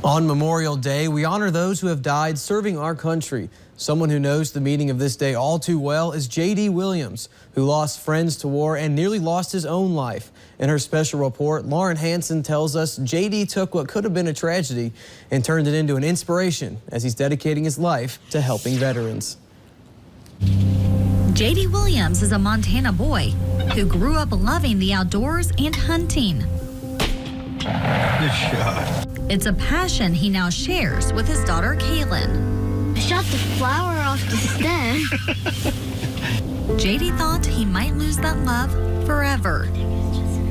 On Memorial Day, we honor those who have died serving our country. Someone who knows the meaning of this day all too well is J.D. Williams, who lost friends to war and nearly lost his own life. In her special report, Lauren Hansen tells us J.D. took what could have been a tragedy and turned it into an inspiration as he's dedicating his life to helping veterans. J.D. Williams is a Montana boy who grew up loving the outdoors and hunting. Good shot. It's a passion he now shares with his daughter, Kaylin. I shot the flower off the stem. J.D. thought he might lose that love forever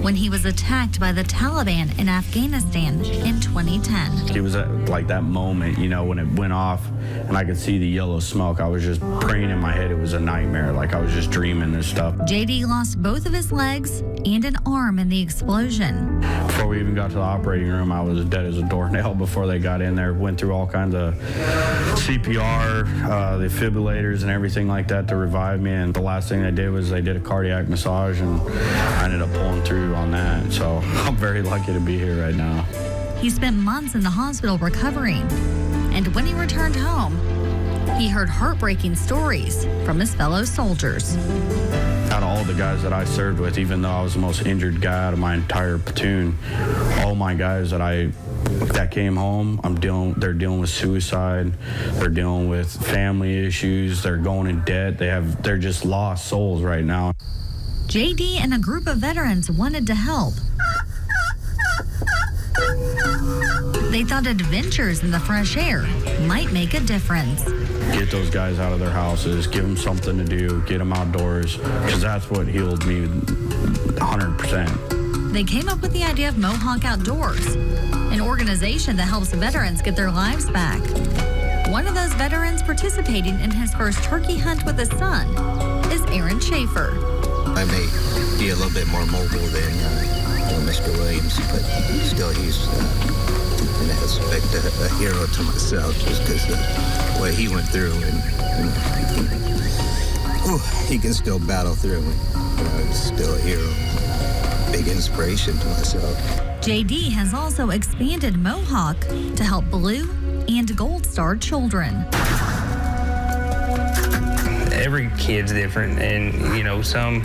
when he was attacked by the Taliban in Afghanistan in 2010. It was like that moment, you know, when it went off and I could see the yellow smoke. I was just praying in my head. It was a nightmare. Like I was just dreaming this stuff. J.D. lost both of his legs and an arm in the explosion. Before we even got to the operating room, I was dead as a doornail before they got in there. Went through all kinds of CPR, the defibrillators and everything like that to revive me. And the last thing they did was they did a cardiac massage and I ended up pulling through on that. So I'm very lucky to be here right now. He spent months in the hospital recovering. And when he returned home, he heard heartbreaking stories from his fellow soldiers. Out of all the guys that I served with, even though I was the most injured guy out of my entire platoon, all my guys that came home, they're dealing with suicide, they're dealing with family issues, they're going in debt, they're just lost souls right now. J.D. and a group of veterans wanted to help. They thought adventures in the fresh air might make a difference. Get those guys out of their houses, give them something to do, get them outdoors, because that's what healed me 100%. They came up with the idea of Mohawk Outdoors, an organization that helps veterans get their lives back. One of those veterans participating in his first turkey hunt with his son is Aaron Schaefer. I may be a little bit more mobile than Mr. Williams, but still he's, in that aspect, a hero to myself just because of what he went through. And he can still battle through. He's still a hero, big inspiration to myself. J.D. has also expanded Mohawk to help Blue and Gold Star children. Every kid's different, and some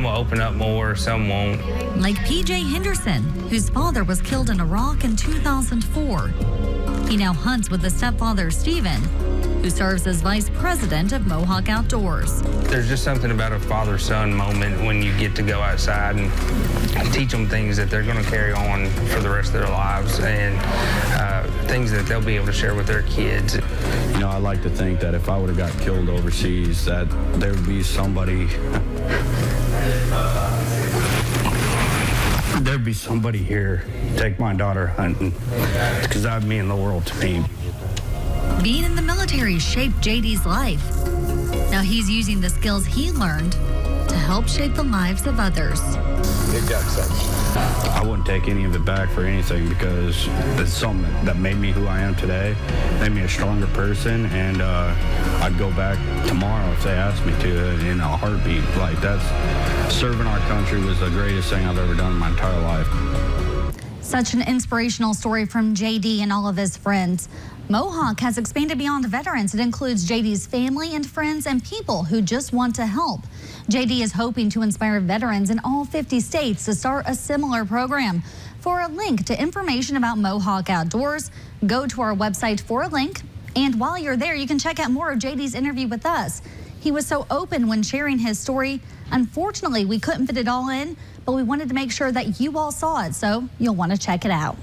will open up more, some won't. Like P.J. Henderson, whose father was killed in Iraq in 2004. He now hunts with his stepfather, Stephen, who serves as vice president of Mohawk Outdoors. There's just something about a father-son moment when you get to go outside and teach them things that they're going to carry on for the rest of their lives, and things that they'll be able to share with their kids. You know, I like to think that if I would have got killed overseas, that there would be somebody here to take my daughter hunting, because that would mean the world to me. Being in the military shaped J.D.'s life. Now he's using the skills he learned to help shape the lives of others. Big job, son. I wouldn't take any of it back for anything, because it's something that made me who I am today, made me a stronger person, and I'd go back tomorrow if they asked me to in a heartbeat. Like, serving our country was the greatest thing I've ever done in my entire life. Such an inspirational story from J.D. and all of his friends. Mohawk has expanded beyond veterans. It includes J.D.'s family and friends and people who just want to help. J.D. is hoping to inspire veterans in all 50 states to start a similar program. For a link to information about Mohawk Outdoors, go to our website for a link. And while you're there, you can check out more of J.D.'s interview with us. He was so open when sharing his story. Unfortunately, we couldn't fit it all in, but we wanted to make sure that you all saw it, so you'll want to check it out.